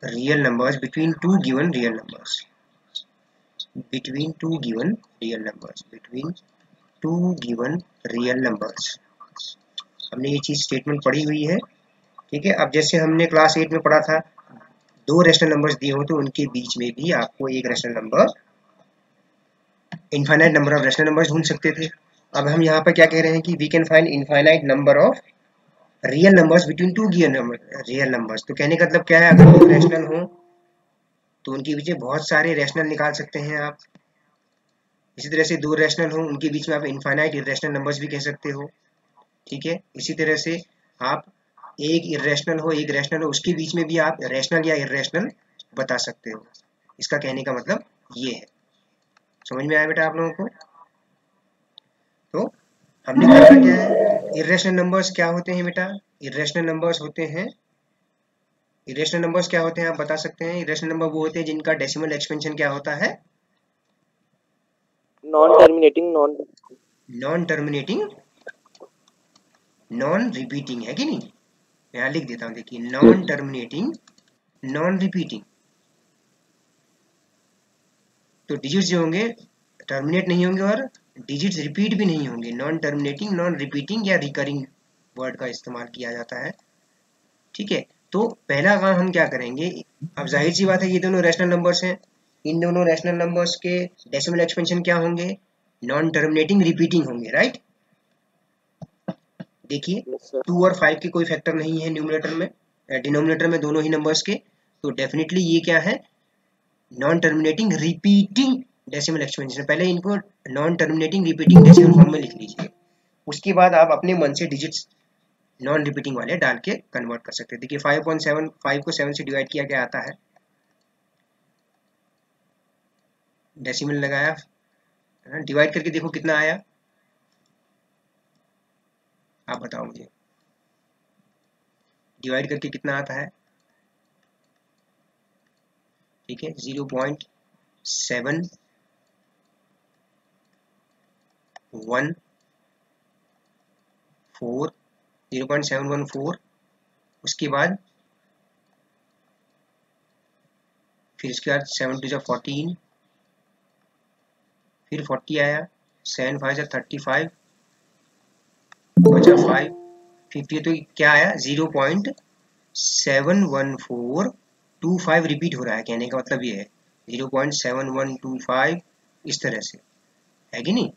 real numbers between two given real numbers, between two given real numbers, between two given real numbers। हमने ये चीज statement पढ़ी हुई है, ठीक है। अब जैसे हमने क्लास 8 में पढ़ा था, दो रेशनल नंबर्स दिए हो तो उनके बीच में भी आपको एक rational number, infinite number of rational numbers ढूंढ सकते थे। अब हम यहाँ पर क्या कह रहे हैं कि we can find infinite number of real numbers between two given real numbers. तो कहने का मतलब क्या है, अगर दो रैशनल हो तो उनके बीच में बहुत सारे रैशनल निकाल सकते हैं आप। इसी तरह से दो रैशनल हो उनके बीच में आप इनफाइनाइट इरेशनल नंबर्स भी कह सकते हो, ठीक है। इसी तरह से आप एक इरेशनल हो एक रैशनल हो उसके बीच में भी आप रैशनल या इरेशनल बता सकते हो। इसका कहने का मतलब ये है। समझ में आया बेटा आप लोगों को? तो हमने देखा क्या है, इरेशनल नंबर्स क्या होते हैं बेटा? इरेशनल नंबर्स होते हैं, इरेशनल नंबर्स क्या होते हैं आप बता सकते हैं? इरेशनल नंबर वो होते हैं जिनका डेसिमल एक्सपेंशन क्या होता है? Non terminating, non terminating, non repeating, है कि नहीं? यहाँ लिख देता हूँ, देखिए, नॉन टर्मिनेटिंग, नॉन रिपीटिंग। तो डिजिट्स जो होंगे टर्मिनेट नहीं होंगे और डिजिट्स रिपीट भी नहीं होंगे। नॉन टर्मिनेटिंग, नॉन रिपीटिंग या रिकरिंग वर्ड का इस्तेमाल किया जाता है, ठीक है। तो पहला काम हम क्या करेंगे, अब जाहिर सी बात है ये दोनों रैशनल नंबर्स हैं, इन दोनों रैशनल नंबर्स के डेसिमल एक्सपेंशन क्या होंगे? नॉन टर्मिनेटिंग रिपीटिंग होंगे, राइट। देखिए 2 और 5 के कोई फैक्टर नहीं है न्यूमरेटर में, डिनोमिनेटर में दोनों ही नंबर्स के, तो डेफिनेटली ये क्या है? Non terminating repeating decimal expansion. पहले इनको non terminating repeating decimal form में लिख लीजिए, उसके बाद आप अपने मन से डिजिट्स नॉन रिपीटिंग वाले डाल के कन्वर्ट कर सकते हैं। देखिए 5.7, 5 को 7 से डिवाइड किया क्या आता है? डेसिमल लगाया, डिवाइड करके देखो कितना आया, आप बताओ मुझे, डिवाइड करके कितना आता है? ठीक है, 0.714, 0.714, उसके बाद फिर इसके बाद 7 टू 14, फिर 40 आया, 7 5 35, बचा 5, 50, तो क्या आया? 0.71425 रिपीट हो रहा है। कहने का मतलब ये है 0.7125 इस तरह से, है कि नहीं,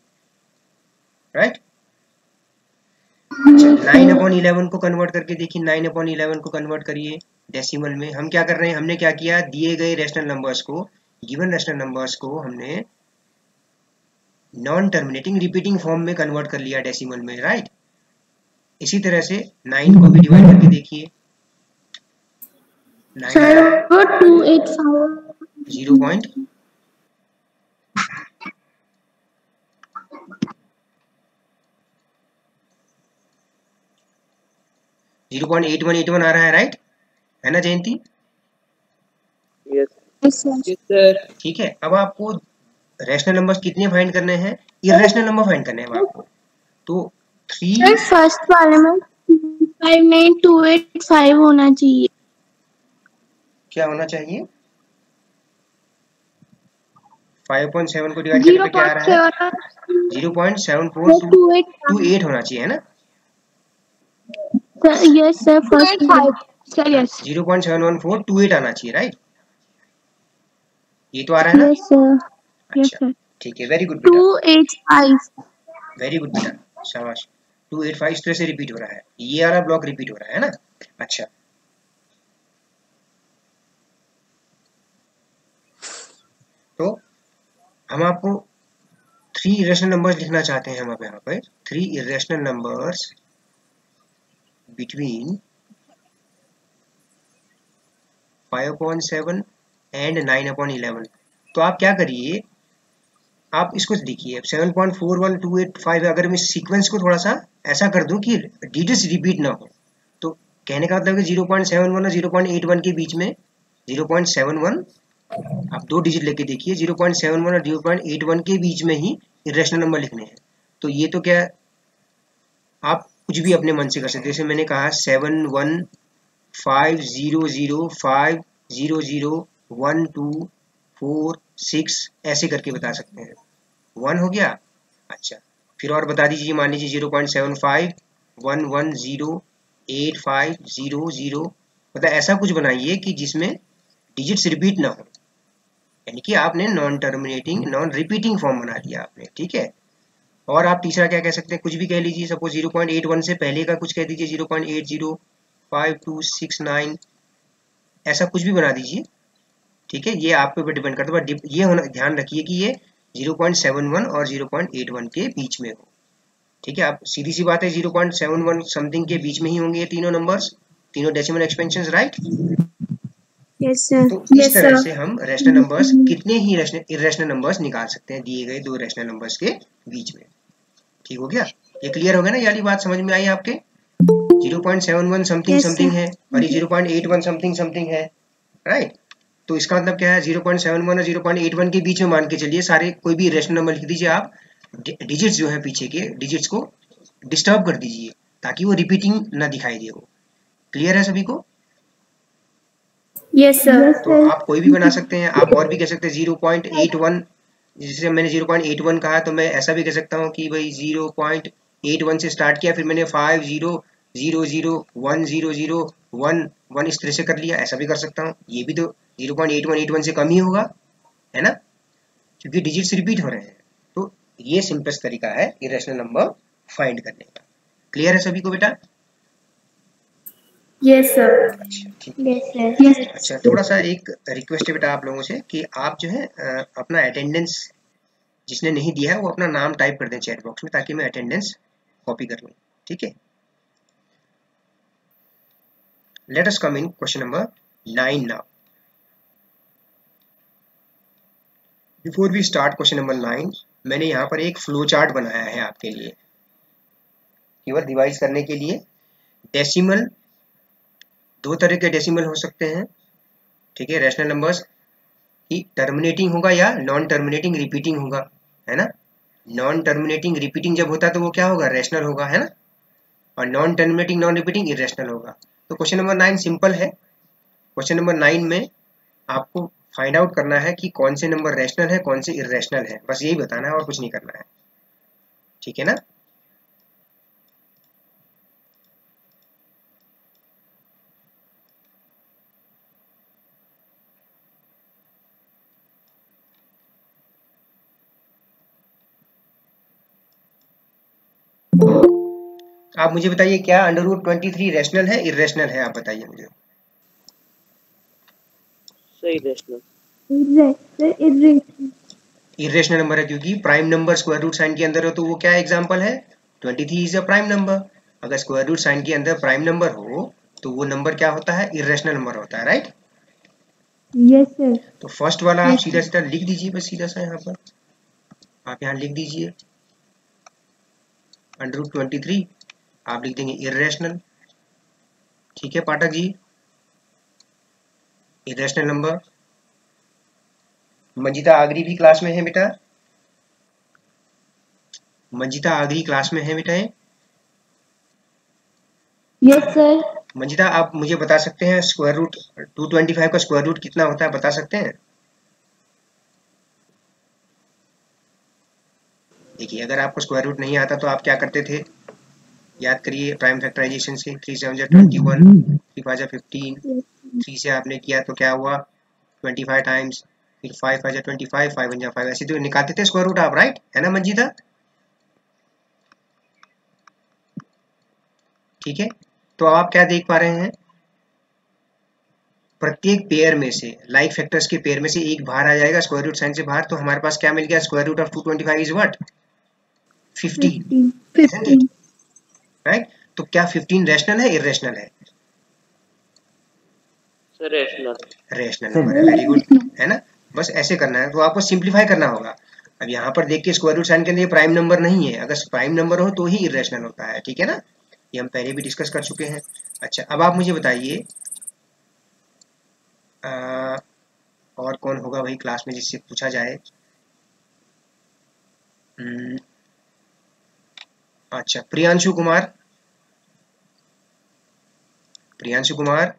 राइट। अच्छा 9/11 को कन्वर्ट करके देखिए, 9/11 को कन्वर्ट करिए डेसिमल में। हम क्या कर रहे हैं, हमने क्या किया, दिए गए रैशनल नंबर्स को, गिवन रैशनल नंबर्स को हमने नॉन टर्मिनेटिंग रिपीटिंग फॉर्म में कन्वर्ट कर लिया डेसिमल में, राइट। इसी तरह से 9 को भी डिवाइड करके देखिए, 0.8181 आ रहा है, राइट, है ना जयंती? Yes sir. ठीक है, अब आपको रैशनल नंबर्स कितने फाइंड करने हैं? इरेशनल नंबर फाइंड करने हैं आपको। तो 3 फर्स्ट वाले में 59285 होना चाहिए। क्या होना चाहिए? 5.7 को डिवाइड करने पे क्या आ रहा है? 0.7428 होना चाहिए, है ना? Yes sir, first sir, yes 0.71428 आना चाहिए, राइट। ये तो आ रहा है ना? यस सर, यस अच्छा, सर, ठीक है, वेरी गुड बेटा, 285, वेरी गुड बेटा, शाबाश। 285 इस तरह से रिपीट हो रहा है, ये वाला ब्लॉक रिपीट हो रहा है ना? अच्छा, तो हम आपको 3 इरेशनल नंबर्स लिखना चाहते हैं। हम अब यहाँ पर 3 इरेशनल नंबर्स बिटवीन 5/7 एंड 9/11। तो आप क्या करिए, आप इसको देखिए, 7.41285, अगर मैं सीक्वेंस को थोड़ा सा ऐसा कर दूं कि डिजिट्स रिपीट ना हो, तो कहने का मतलब है 0.71 और 0.81 के बीच में 0.71, आप दो डिजिट लेके देखिए, 0.71 और 0.81 के बीच में ही इरेशनल नंबर लिखने हैं। तो ये तो क्या, आप कुछ भी अपने मन से कर सकते हैं। जैसे मैंने कहा 7150055 0 0 1 2 4 6 ऐसे करके बता सकते हैं। 1 हो गया। अच्छा, फिर और बता दीजिए, मान लीजिए 0.75 1 1 0 8 5 0 0, मतलब ऐसा कुछ बनाइए कि जिसमें डिजिट्स रिपीट ना हो, यानी कि आपने non terminating non repeating form बना दिया आपने, ठीक है। और आप तीसरा क्या कह सकते हैं, कुछ भी कह लीजिए, सपोज 0.81 से पहले का कुछ कह दीजिए, 0.805269, ऐसा कुछ भी बना दीजिए, ठीक है। ये आप पे डिपेंड करता है, ये होना, ध्यान रखिए कि ये 0.71 और 0.81 के बीच में हो, ठीक है। आप सीधी सी बात है, 0.71 समथिंग के बीच में ही होंगे ये तीनों नंबर्स, तीनों decimal expansion, right. Yes, sir. तो इस तरह से हम रैशनल नंबर्स, कितने ही इरेशनल नंबर्स निकाल सकते हैं दिए गए दो रैशनल नंबर्स के बीच में। ठीक हो गया, ये क्लियर हो गया ना, ये वाली बात समझ में आई आपके। 0.71 समथिंग Yes, समथिंग sir. है और ये 0.81 समथिंग समथिंग है, राइट। तो इसका मतलब क्या है, 0.71 और 0.81 के बीच में मान के चलिए सारे, कोई भी रेशनल नंबर लिख दीजिए आप, डिजिट्स जो है पीछे के डिजिट्स को डिस्टर्ब कर दीजिए ताकि वो रिपीटिंग ना दिखाई दे। वो क्लियर है सभी को। Yes, sir. Yes, तो sir. आप कोई भी बना सकते हैं, आप और भी कह सकते हैं 0.81, जिसे मैंने 0.81 कहा तो मैं ऐसा भी कह सकता हूँ कि भाई 0.81 से स्टार्ट किया, फिर मैंने 5 0 0 0 1 0 0 1 1 इस तरह से कर लिया, ऐसा भी कर सकता हूँ। ये भी तो 0.81 से कम ही होगा, है ना, क्योंकि डिजिट्स रिपीट हो रहे हैं। तो ये सिंपलेस्ट तरीका है इरेशनल नंबर फाइंड करने का। क्लियर है सभी को बेटा। Yes, sir. अच्छा ठीक। Yes, sir. Yes. अच्छा, थोड़ा सा एक रिक्वेस्ट है बेटा आप लोगों से कि आप जो है अपना अटेंडेंस, जिसने नहीं दिया है वो अपना नाम टाइप कर दें चैट बॉक्स में, ताकि मैं अटेंडेंस कॉपी कर लूँ, ठीक है। Let us come in question number 9 now. Before we start question number 9, मैंने यहाँ पर एक फ्लो चार्ट बनाया है आपके लिए, केवल रिवाइज करने के लिए। डेसिमल, दो तरह के डेसिमल हो सकते हैं, ठीक है, रैशनल नंबर्स की टर्मिनेटिंग होगा या नॉन टर्मिनेटिंग रिपीटिंग होगा, है ना। नॉन टर्मिनेटिंग रिपीटिंग जब होता है तो वो क्या होगा, रैशनल होगा, है ना, और non terminating non repeating irrational होगा। तो क्वेश्चन नंबर 9 सिंपल है। क्वेश्चन नंबर 9 में आपको फाइंड आउट करना है कि कौन से नंबर रैशनल है, कौन से इरेशनल है, बस यही बताना है और कुछ नहीं करना है, ठीक है ना। आप मुझे बताइए, क्या √23 रैशनल है, इरेशनल है, आप बताइए मुझे। सही रेशनल। इरेशनल नंबर है क्योंकि prime number square root sign के अंदर हो, तो वो क्या एग्जांपल है, 23 इज अ प्राइम नंबर। अगर स्क्वायर रूट साइन के अंदर प्राइम नंबर हो तो वो नंबर क्या होता है, इरेशनल नंबर होता है, राइट। Yes, sir. तो फर्स्ट वाला आप सीधा सीधा लिख दीजिए, बस सीधा सा यहाँ पर आप यहाँ लिख दीजिए √23, आप लिख देंगे इरेशनल, ठीक है पाठक जी, इरेशनल नंबर। मंजिता आगरी भी क्लास में है बेटा, मंजिता आगरी क्लास में है बेटा। Yes, sir. मंजिता आप मुझे बता सकते हैं स्क्वायर रूट 225 का स्क्वायर रूट कितना होता है, बता सकते हैं। देखिए, अगर आपको स्क्वायर रूट नहीं आता तो आप क्या करते थे, याद करिए प्राइम फैक्टराइजेशन से। 3 7 21, 3 5 15, 3 से आपने किया तो क्या हुआ 25 टाइम्स, फिर 5 5 25, 5 1 5, ऐसे तो निकालते थे स्क्वायर रूट आप, राइट, है ना मंजिता। ठीक है, तो आप क्या देख पा रहे हैं, प्रत्येक पेयर में से, लाइक फैक्टर्स के पेयर में से एक बाहर आ जाएगा स्क्वायर रूट साइन से बाहर, तो हमारे पास क्या मिल गया, square root of 225 is what, 15, 15. Right. तो क्या 15 रैशनल है, इरेशनल है, सर रेशनल। रैशनल नंबर है, वेरी गुड, है ना। बस ऐसे करना है, तो आपको सिंप्लीफाई करना होगा। अब यहाँ पर देख के स्क्वायर रूट साइन के अंदर ये प्राइम नंबर नहीं है, अगर प्राइम नंबर हो तो ही इरेशनल होता है, ठीक है ना, ये हम पहले भी डिस्कस कर चुके हैं। अच्छा, अब आप मुझे बताइए और कौन होगा वही क्लास में जिससे पूछा जाए। अच्छा, प्रियांशु कुमार, प्रियांशु कुमार,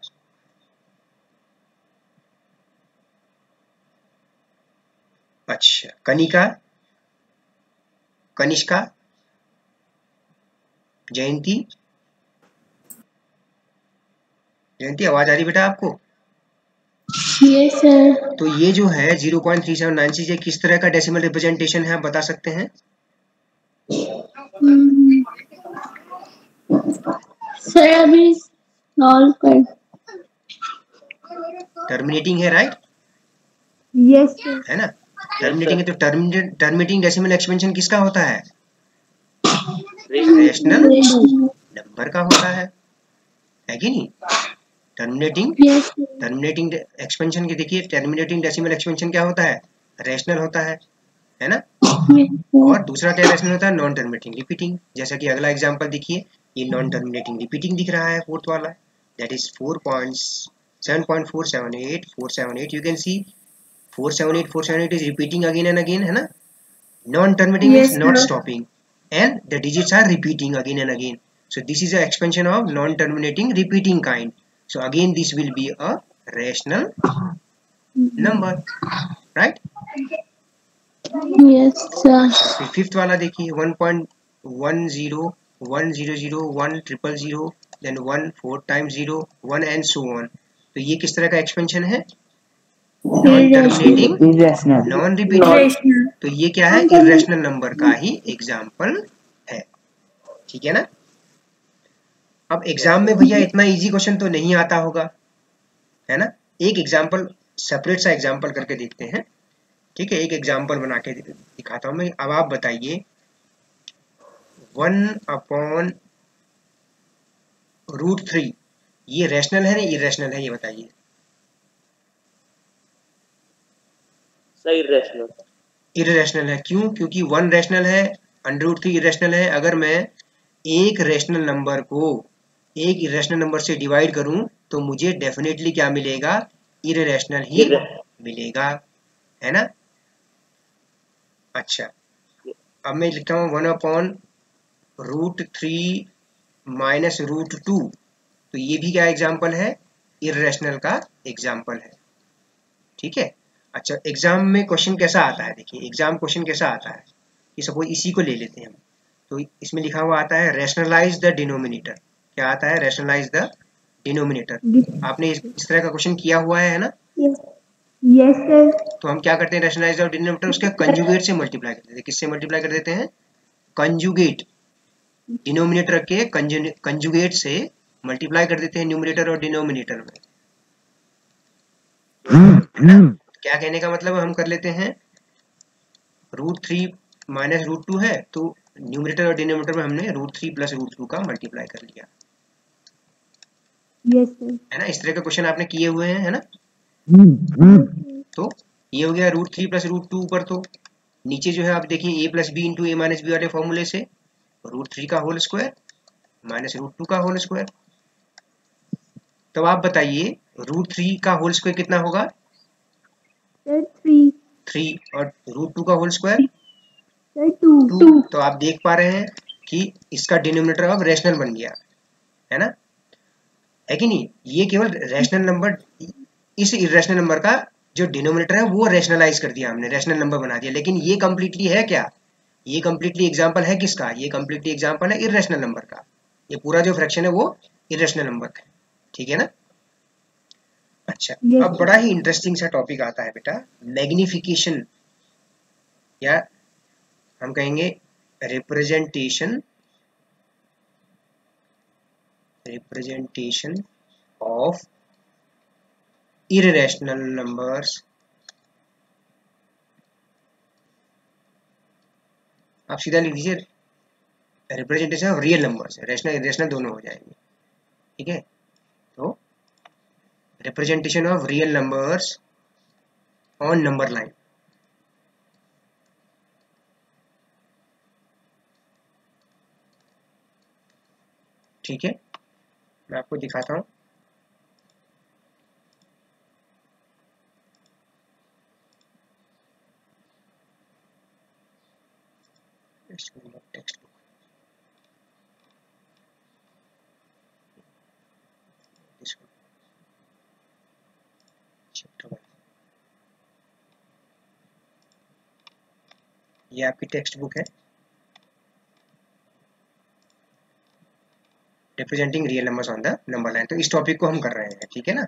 कनिका, कनिष्का, जयंती। जयंती आवाज आ रही बेटा आपको? Yes, sir. तो ये जो है 0.3796 ये किस तरह का डेसिमल रिप्रेजेंटेशन है, आप बता सकते हैं? Hmm. Sir, अभी सॉल्व कर. टर्मिनेटिंग है, राइट? Yes, sir. है ना? Yes, टर्मिनेटिंग है, sir. तो टर्मिनेटिंग डेसिमल एक्सपेंशन किसका होता है? Rational. Rational Rational. नंबर का होता है कि नहीं? Terminating Yes, sir. Terminating expansion की देखिए, टर्मिनेटिंग डेसिमल एक्सपेंशन क्या होता है? रेशनल होता है ना? Yes, sir. और दूसरा क्या रेशनल होता है? Non terminating repeating. जैसा कि अगला एग्जांपल देखिए, ये नॉन टर्मिनेटिंग रिपीटिंग दिख रहा है, फोर्थ वाला, that is 4.7.478 you can see 478 is repeating again and again, है ना? Non terminating means Yes, not sir. Stopping and the digits are repeating again and again. So this is an expansion of non-terminating repeating kind. So again this will be a rational number, right? Yes, sir. फिर fifth वाला देखिए 1.10 100 100 then 1 4 times 0 1 and so on. तो ये किस तरह का expansion है? Non terminating irrational, non repeating. Irrational. तो ये क्या है? इरेशनल नंबर का ही एग्जाम्पल है, ठीक है ना? अब एग्जाम में भैया इतना इजी क्वेश्चन तो नहीं आता होगा, है ना? एक एग्जाम्पल, सेपरेट सा एग्जाम्पल करके देखते हैं, ठीक है? एक एग्जाम्पल बना के दिखाता हूं मैं। अब आप बताइए 1/√3 ये रैशनल है ना इरेशनल है, ये बताइए। सही irrational. इरेशनल है, क्यों? क्योंकि 1 रैशनल है, √3 इरेशनल है। अगर मैं एक रैशनल नंबर को एक इरेशनल नंबर से डिवाइड करूं तो मुझे डेफिनेटली क्या मिलेगा? इरेशनल ही मिलेगा, है ना? अच्छा, अब मैं लिखता हूं 1/√3 माइनस √2। तो ये भी क्या एग्जाम्पल है? इरेशनल का एग्जाम्पल है, ठीक है? अच्छा, एग्जाम में क्वेश्चन कैसा आता है? देखिए एग्जाम क्वेश्चन कैसा आता है कि सपोज इसी को ले लेते हैं हम, तो इसमें लिखा हुआ आता है रैशनलाइज द डिनोमिनेटर। क्या आता है? Rationalise the denominator. आपने इस तरह का क्वेश्चन किया हुआ है ना? Yes, sir. तो हम क्या करते हैं? रैशनलाइज द डिनोमिनेटर उसके कंजुगेट से मल्टीप्लाई कर देते हैं। किससे मल्टीप्लाई कर देते हैं? कंजुगेट। डिनोमिनेटर के कंजुगेट से मल्टीप्लाई कर देते हैं न्यूमरेटर और डिनोमिनेटर में, है ना? क्या कहने का मतलब हम कर लेते हैं √3 माइनस √2 है, तो न्यूमरेटर और डिनोमिनेटर में हमने √3 प्लस √2 का मल्टीप्लाई कर लिया, Yes, sir. है ना? इस तरह के क्वेश्चन आपने किए हुए हैं, है ना? तो ये हो गया √3 प्लस √2 ऊपर। तो नीचे जो है आप देखिए a plus B into A minus B वाले फॉर्मूले से √3 का होल स्क्वायर माइनस √2 का होल स्क्वायर। तो आप बताइए √3 का होल स्क्वायर कितना होगा? Sir, 3. 3, और √2 का होल स्क्वायर Sir, 2. 2। तो आप देख पा रहे हैं कि इसका डिनोमिनेटर अब रैशनल बन गया, है ना? है कि नहीं? ये केवल रैशनल नंबर, इस इरेशनल नंबर का जो डिनोमिनेटर है वो रैशनलाइज कर दिया हमने, रैशनल नंबर बना दिया। लेकिन ये कंप्लीटली है क्या? ये कंप्लीटली एग्जांपल है किसका? ये कंप्लीटली एग्जांपल है इरेशनल नंबर का। ये पूरा जो फ्रैक्शन है वो इरेशनल नंबर का है, ठीक है ना? अच्छा, Yes, अब बड़ा ही इंटरेस्टिंग सा टॉपिक आता है बेटा, मैग्निफिकेशन, या हम कहेंगे रिप्रेजेंटेशन ऑफ इरेशनल नंबर्स। आप सीधा लिख दीजिए representation of real numbers, rational irrational दोनों हो जाएंगे, ठीक है? तो representation of real numbers on number line. ठीक है, मैं आपको दिखाता हूं। Text chapter 1। ये आपकी टेक्स्ट बुक है, representing real numbers on the number line. तो इस टॉपिक को हम कर रहे हैं, ठीक है ना।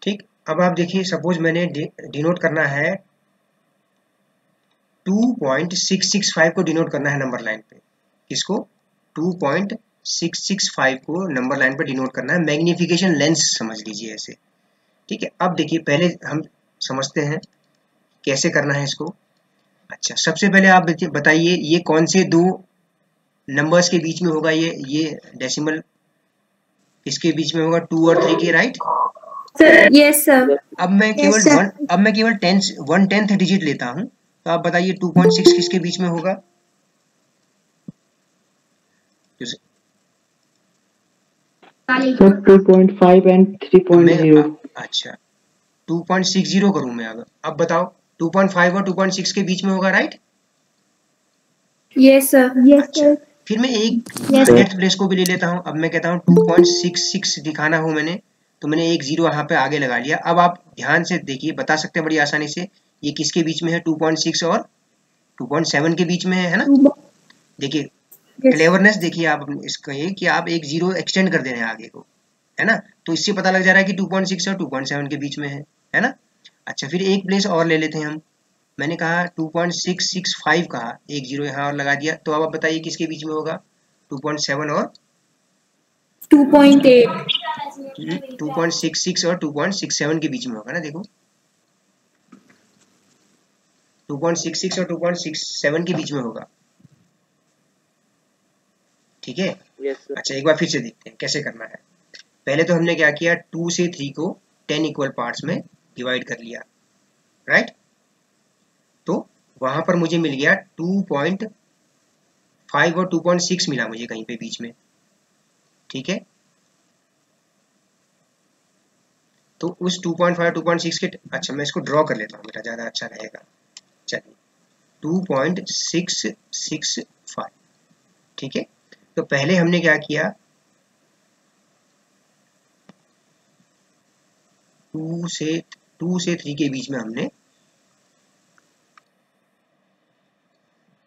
ठीक, अब आप देखिए, सपोज मैंने डिनोट करना है 2.665 को डिनोट करना है नंबर लाइन पे। किसको? 2.665 को नंबर लाइन पे डिनोट करना है, मैग्निफिकेशन लेंस समझ लीजिए ऐसे। ठीक है, अब देखिए पहले हम समझते हैं कैसे करना है इसको। अच्छा, सबसे पहले आप बताइए ये कौन से दो नंबर्स के बीच में होगा, ये डेसिमल इसके बीच में होगा 2 और 3 के, राइट? Yes sir. अब मैं केवल अब मैं केवल 1/10 डिजिट लेता हूं, तो आप बताइए 2.6 किसके बीच में होगा? Sir 2.5 and 3.0। अच्छा, 2.60 करूं मैं। अब बताओ 2.5 और 2.6 के बीच में होगा, right? Yes sir. Yes sir. फिर मैं एक डेथ प्लेस को भी ले लेता हूं। अब मैं कहता हूं 2.66 दिखाना हो मैंने, तो मैंने एक 0 यहाँ पे आगे लगा लिया। अब आप ध्यान से देखिए, बता सकते हैं बड़ी आसानी से ये किसके बीच में है, 2.6 और 2.7 के बीच में है ना। देखिए क्लेवरनेस देखिए आप इसका, ये कि आप एक 0 एक्सटेंड कर दे रहे हैं आगे को, है ना। तो इससे पता लग जा रहा है कि 2.6 और 2.7 के बीच में है ना। अच्छा, फिर एक प्लेस और ले लेते हैं हम। मैंने कहा 2.665 कहा, एक 0 यहाँ और लगा दिया। तो अब आप बताइए किसके बीच में होगा, 2.7 और 2.8। 2.66 और 2.67 के बीच में होगा ना। देखो 2.66 और 2.67 के बीच में होगा, ठीक है। Yes sir. अच्छा, एक बार फिर से देखते हैं कैसे करना है। पहले तो हमने क्या किया, 2 से 3 को 10 इक्वल पार्ट्स में डिवाइड कर लिया, राइट। तो वहां पर मुझे मिल गया 2.5 और 2.6 मिला मुझे कहीं पे बीच में, ठीक है। तो उस 2.5 2.6 के, अच्छा मैं इसको ड्रॉ कर लेता हूँ, मेरा ज़्यादा अच्छा रहेगा। चलिए 2.665, ठीक है। तो पहले हमने क्या किया, 2 से 3 के बीच में हमने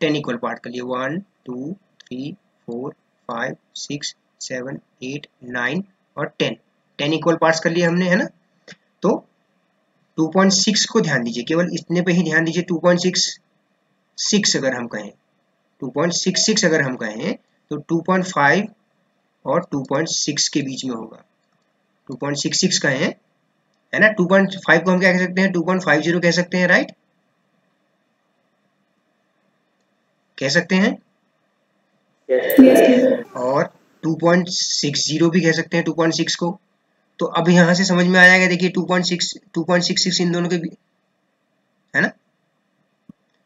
10 इक्वल पार्ट कर लिए। 1 2 3 4 5 6 7 8 9 और 10 इक्वल पार्ट्स कर लिए हमने, है ना। तो 2.6 को ध्यान दीजिए, केवल इतने पे ही ध्यान दीजिए। 2.66 अगर हम कहें, 2.66 अगर हम कहें तो 2.5 और 2.6 के बीच में होगा। 2.66 कहें, है ना। 2.5 को हम क्या कह सकते हैं, 2.50 कह सकते हैं, राइट, कह सकते हैं। और 2.60 भी कह सकते हैं 2.6 को। तो अब यहां से समझ में आ जाएगा, देखिए 2.66 इन दोनों के है ना।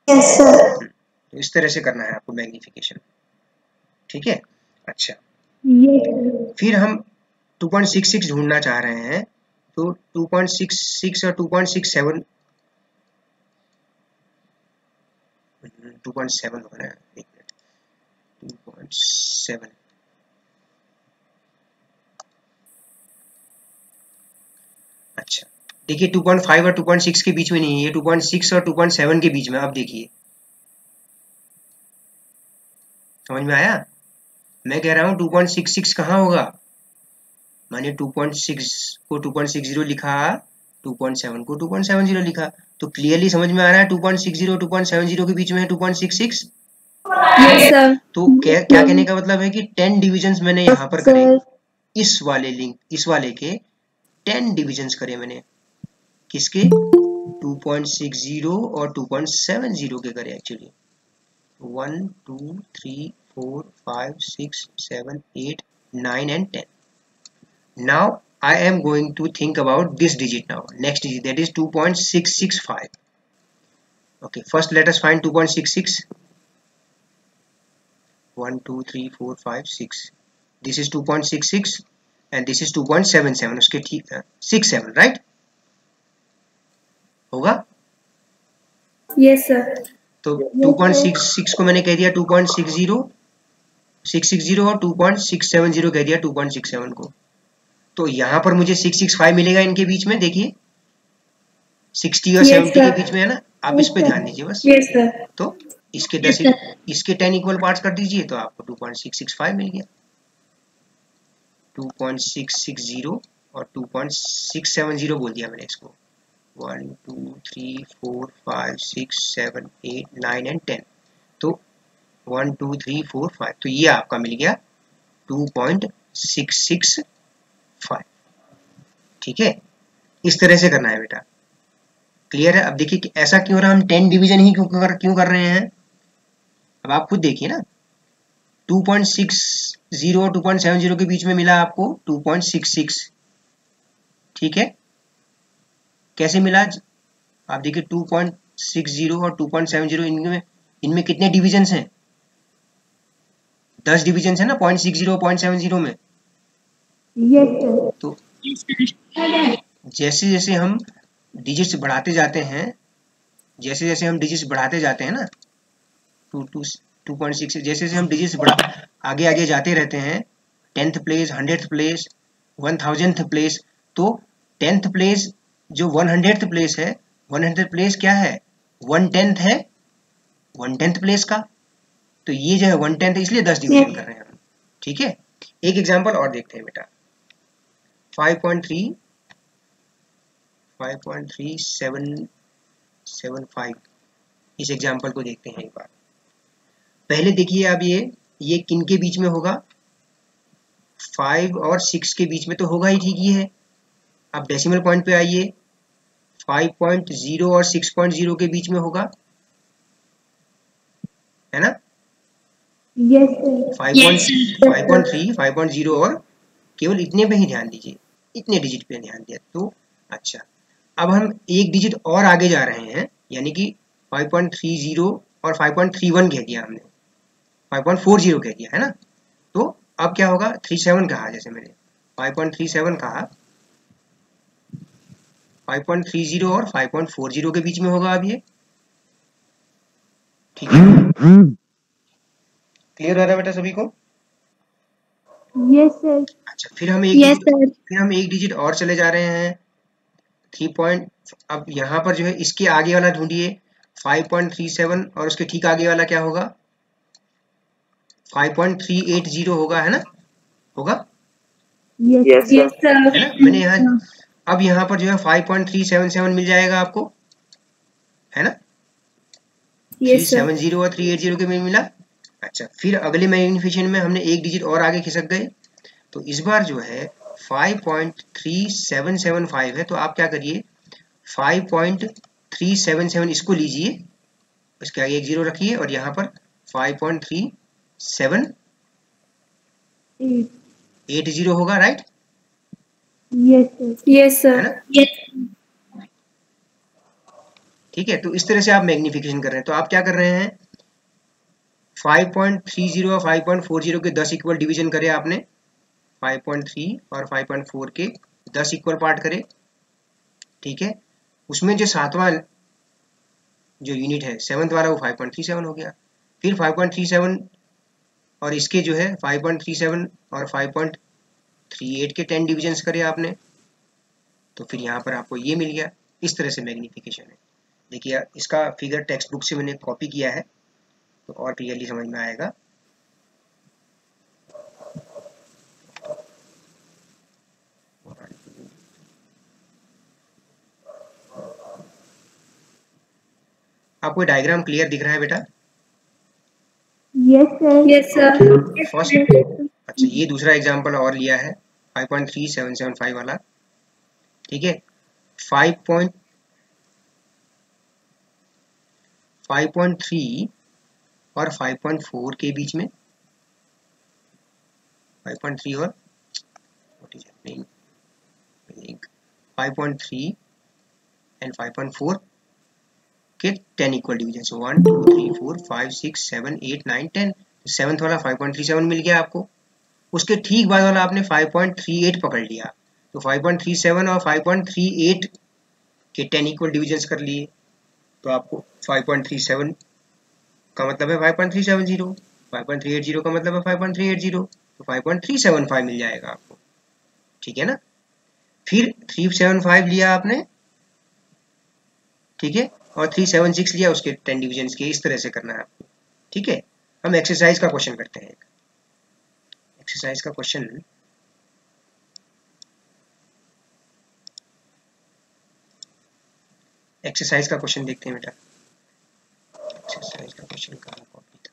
Yes sir. तो इस तरह से करना है आपको मैग्निफिकेशन, ठीक है। अच्छा, फिर हम 2.66 ढूंढना चाह रहे हैं, तो 2.66 और 2.67 2.7 हो रहा है, एक मिनट, 2.7, अच्छा देखिए 2.5 और 2.6 के बीच में नहीं है, ये 2.6 और 2.7 के बीच में। अब देखिए समझ में आया, मैं कह रहा हूं 2.66 कहाँ होगा, मैंने 2.6 को 2.60 लिखा, 2.7 को 2.70 लिखा। तो क्लियरली समझ में आ रहा है 2.60 और 2.70 के बीच में है 2.66। Yes sir. तो क्या कहने का मतलब है कि 10 डिविजन्स मैंने यहाँ पर करे, इस वाले के 10 डिविजन्स करे मैंने, किसके, 2.60 और 2.70 के करे actually. 1 2 3 4 5 6 7 8 9 and 10. Now I am going to think about this digit now, next digit, that is 2.665. Okay, first let us find 2.66. 1 2 3 4 5 6, this is 2.66 and this is 2.77, उसके ठीक 67, राइट होगा। Yes sir. तो 2.66 को मैंने कह दिया 2.60, 660 और 2.670 कह दिया 2.67 को। तो यहाँ पर मुझे 665 मिलेगा इनके बीच में, देखिए 60 और 70 के बीच में है ना। आप इस पे ध्यान दीजिए बस। Yes sir. तो इसके 10 इसके 10 इक्वल पार्ट्स कर दीजिए तो आपको 2.665 मिल गया। 2.660 और 2.670 बोल दिया मैंने इसको। 1 2 3 4 5 6 7 8 9 एंड 10। तो 1 2 3 4 5, तो ये आपका मिल गया 2.665। ठीक है, इस तरह से करना है बेटा। क्लियर है? अब देखिए कि ऐसा क्यों रहा, हम 10 डिवीजन ही क्यों कर रहे हैं। अब आप खुद देखिए ना, 2.60 और 2.70 के बीच में मिला आपको 2.66। ठीक है, कैसे मिला आप देखिए 2.60 और 2.70 इनमें कितने डिविजन्स हैं? 10 डिविजन्स है ना 0.60 और 0.70 में। Yes sir. तो जैसे जैसे हम डिजिट्स बढ़ाते जाते हैं, ना 2.6, जैसे जैसे हम डिजिट्स आगे आगे जाते रहते हैं, 10th place, 100th place, 1000th place, तो 10th प्लेस जो 100th प्लेस है, 100th प्लेस क्या है? 1/10 है 1/10 प्लेस का। तो ये जो है 1/10 इसलिए 10 डिवीजन कर रहे हैं हम। ठीक है, एक एग्जांपल और देखते हैं बेटा। 5.3775 इस एग्जांपल को देखते हैं एक बार। पहले देखिए अब ये किन के बीच में होगा? 5 और 6 के बीच में तो होगा ही, ठीक ही है। अब डेसिमल पॉइंट पे आइए, 5.0 और 6.0 के बीच में होगा, है ना? Yes sir. 5.3, 5.0 और केवल इतने पे ही ध्यान दीजिए, इतने डिजिट पे ध्यान दिया तो अच्छा। अब हम एक डिजिट और आगे जा रहे हैं, यानी कि 5.30 और 5.31 कह दिया हमने, 5.40 कह दिया, है ना? तो अब क्या होगा? 37 कहा, जैसे मैंने 5.37 कहा, 5.30 और 5.40 के बीच में होगा अब ये। ठीक है, क्लियर हो रहा है बेटा सभी को? Yes sir. अच्छा, फिर हम एक डिजिट और चले जा रहे हैं 3 पॉइंट। अब यहाँ पर जो है इसके आगे वाला ढूंढिए, 5.37 और उसके ठीक आगे वाला क्या होगा? 5.380 होगा, है ना? होगा, यस सर। है ना? मैंने अब यहाँ पर जो है 5.377 मिल जाएगा आपको, है ना? Yes sir. 370 और 380 के में मिला। अच्छा, फिर अगले मैग्निफिकेशन में हमने एक डिजिट और आगे खिसक गए, तो इस बार जो है 5.3775 है। तो आप क्या करिए, 5.377 इसको लीजिए, इसके आगे एक जीरो रखिए और यहाँ पर 5.3780 होगा, राइट? यस है ना? सर। ठीक है, तो इस तरह से आप मैग्निफिकेशन कर रहे हैं। तो आप क्या कर रहे हैं, 5.30 और 5.40 के 10 इक्वल डिवीजन करे आपने, 5.3 और 5.4 के 10 इक्वल पार्ट करे। ठीक है, उसमें जो सातवां जो यूनिट है, 7th वाला, वो 5.37 हो गया। फिर 5.37 और इसके जो है 5.37 और 5.38 के 10 डिविजन्स करे आपने, तो फिर यहाँ पर आपको ये मिल गया। इस तरह से मैग्निफिकेशन है। देखिए, इसका फिगर टेक्स्ट बुक से मैंने कॉपी किया है, तो और क्लियरली समझ में आएगा। आपको डायग्राम क्लियर दिख रहा है बेटा? Yes sir. फर्स्ट, अच्छा, ये दूसरा एग्जांपल और लिया है 5.3775 वाला। ठीक है, 5.3 और 5.4 के बीच में, 5.3 और 5.3 एंड 5.4 के 10 इक्वल डिवीजन, 1 2 3 4 5 6 7 8 9 10। 7th वाला 5.37 मिल गया आपको। उसके ठीक बाद वाला आपने 5.38 पकड़ लिया, तो 5.37 और 5.38 के 10 इक्वल डिविजन्स कर लिए, तो आपको 5.37 का मतलब है 5.370, 5.380 का मतलब है 5.380, तो 5.375 मिल जाएगा आपको, ठीक है ना। फिर 375 लिया आपने, ठीक है, और 376 लिया उसके 10 डिविजन के, इस तरह से करना है आपको, ठीक है। हम एक्सरसाइज का क्वेश्चन करते हैं, एक्सरसाइज का क्वेश्चन, एक्सरसाइज का क्वेश्चन देखते हैं बेटा। एक्सरसाइज का क्वेश्चन कहाँ कॉपी था,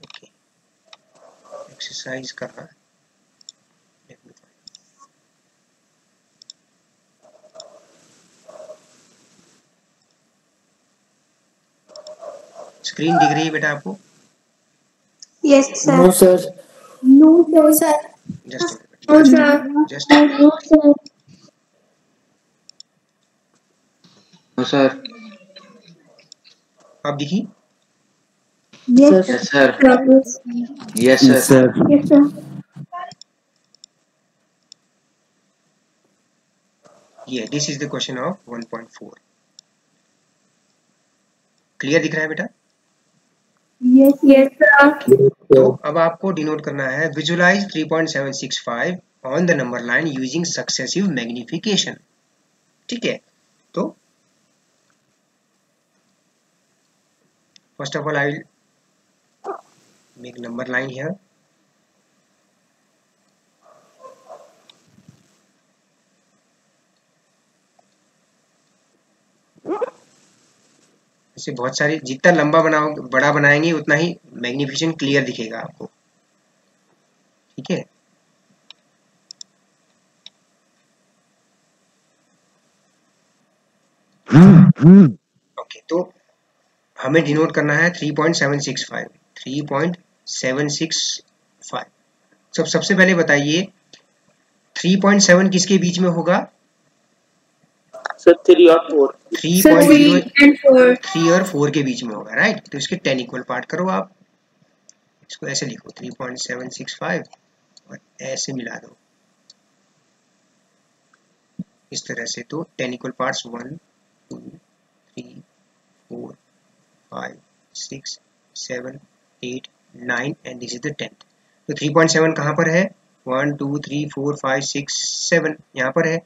ओके, एक्सरसाइज कहाँ, स्क्रीन दिख रही है बेटा आपको? Yes, sir. No, sir. No, sir. Just No, sir. Just No, sir. No, sir. आप दिखी? Yes, Yes, sir. Yes, Yes, sir. yes, sir. ये this is the question of 1.4, clear दिख रहा है बेटा? Yes, sir. तो अब आपको डिनोट करना है visualise 3.765 on the number line using successive magnification, ठीक है। तो first of all I will make number line here, इसे बहुत सारी, जितना लंबा बनाओ बड़ा बनाएंगे उतना ही मैग्निफिकेशन क्लियर दिखेगा आपको, ठीक है। ओके, तो हमें डिनोट करना है 3.765, 3.765। सबसे पहले बताइए 3.7 किसके बीच में होगा? सर 3 और 4। 3.0 and 4. 3 और 4 के बीच में होगा, राइट। तो इसके 10 इक्वल पार्ट करो आप, इसको ऐसे लिखो 3.765 और ऐसे मिला दो इस तरह से, तो 10 equal parts 1 2 3 4 5 6 7 8 9 and this is the 10th। तो 3.7 कहाँ पर है? 1 2 3 4 5 6 7 यहाँ पर है।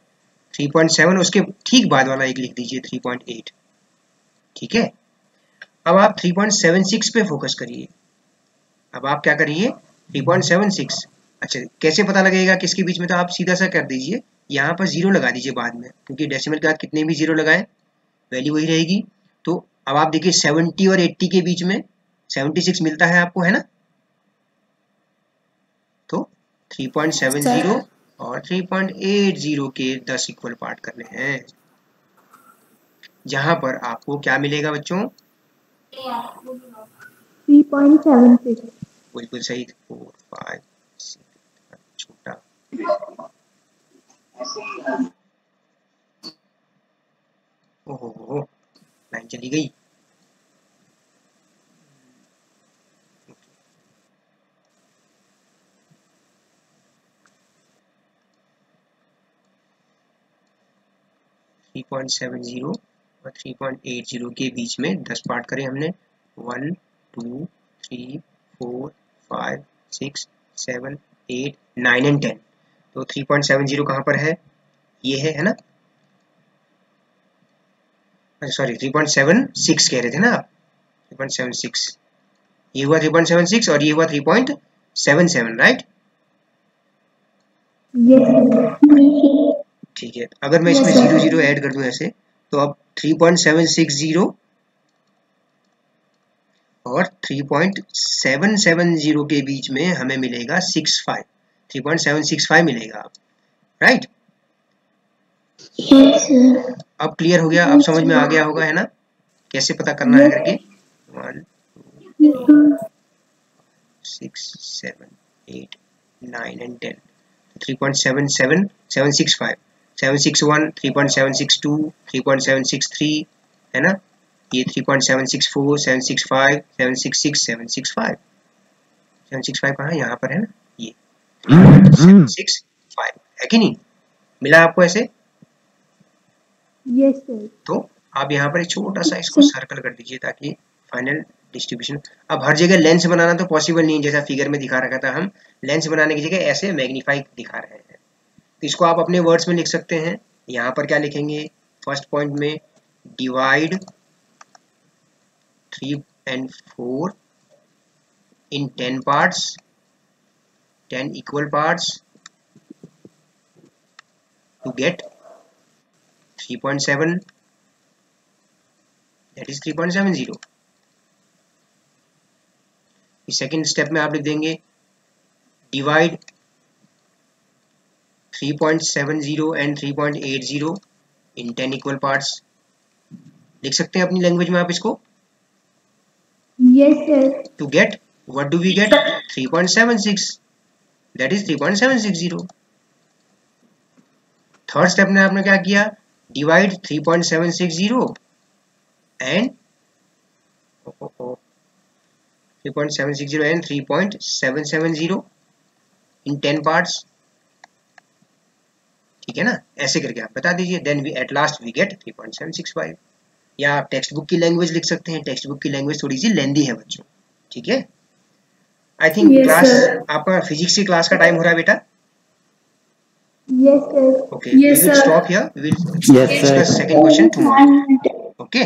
3.7 उसके ठीक बाद वाला एक लिख दीजिए 3.8, ठीक है। अब आप 3.76 पे फोकस करिए, अब आप क्या करिए 3.76। अच्छा, कैसे पता लगेगा किसके बीच में? तो आप सीधा सा कर दीजिए, यहाँ पर जीरो लगा दीजिए बाद में, क्योंकि डेसिमल के बाद कितने भी जीरो लगाएं वैल्यू वही रहेगी। तो अब आप देखिए 70 और 80 के बीच में 76 मिलता है आपको, है ना। तो 3.70 और 3.80 के 10 इक्वल पार्ट करने हैं, जहां पर आपको क्या मिलेगा बच्चों? 3.76. बिल्कुल सही, 4 5 6 छोटा, ओहो लाइन चली गई। थ्री 3.70 और 3.80 के बीच में 10 पार्ट करें हमने, 1 2 3 4 5 6 7 8 9 एंड 10। तो 3.70 कहाँ पर है? ये है ना। सॉरी 3.76 कह रहे थे ना आप, 3.76, ये हुआ 3.76 और ये हुआ 3.77, राइट। ठीक है, अगर मैं इसमें 0 0 ऐड कर दूं ऐसे, तो अब 3.760 और 3.770 के बीच में हमें मिलेगा 65, 3.765 मिलेगा, राइट। अब क्लियर हो गया, अब समझ में आ गया होगा, है ना, कैसे पता करना है करके। 1 2 6 7 8 9 एंड 10, 3.77 765 761 3.762 3.763, है ना। ये 3.764 765 766 765 765 कहाँ है? यहाँ पर है ना, ये 3.765 है कि नहीं? मिला आपको ऐसे? Yes, sir. तो आप यहाँ पर एक छोटा सा इसको सर्कल कर दीजिए ताकि फाइनल डिस्ट्रीब्यूशन। अब हर जगह लेंस बनाना तो पॉसिबल नहीं, जैसा फिगर में दिखा रखा था, हम लेंस बनाने की जगह ऐसे मैग्नीफाई दिखा रहे हैं। तो इसको आप अपने वर्ड्स में लिख सकते हैं। यहाँ पर क्या लिखेंगे, फर्स्ट पॉइंट में divide 3 and 4 in 10 parts, 10 equal parts to get 3.7, that is 3.70। Second step में आप लिख देंगे divide 3.70 and 3.80 in 10 equal parts। लिख सकते हैं अपनी लैंग्वेज में आप इसको। Yes, sir. To get, what do we get? 3.76, that is 3.760। Third step में आपने क्या किया, divide 3.760 and 3.760 and 3.770 in 10 parts। ठीक है ना, ऐसे करके आप बता दीजिए। Then we at last we get 3.765। या आप टेक्स्ट बुक की लैंग्वेज लिख सकते हैं, टेक्स्ट बुक की लैंग्वेज थोड़ी सी लेंदी है बच्चों। ठीक है, I think Yes, class sir. आपका फिजिक्स की क्लास का टाइम हो रहा है बेटा। Yes, sir. Okay, we will stop here, we will Yes, sir. Discuss second question tomorrow. Okay.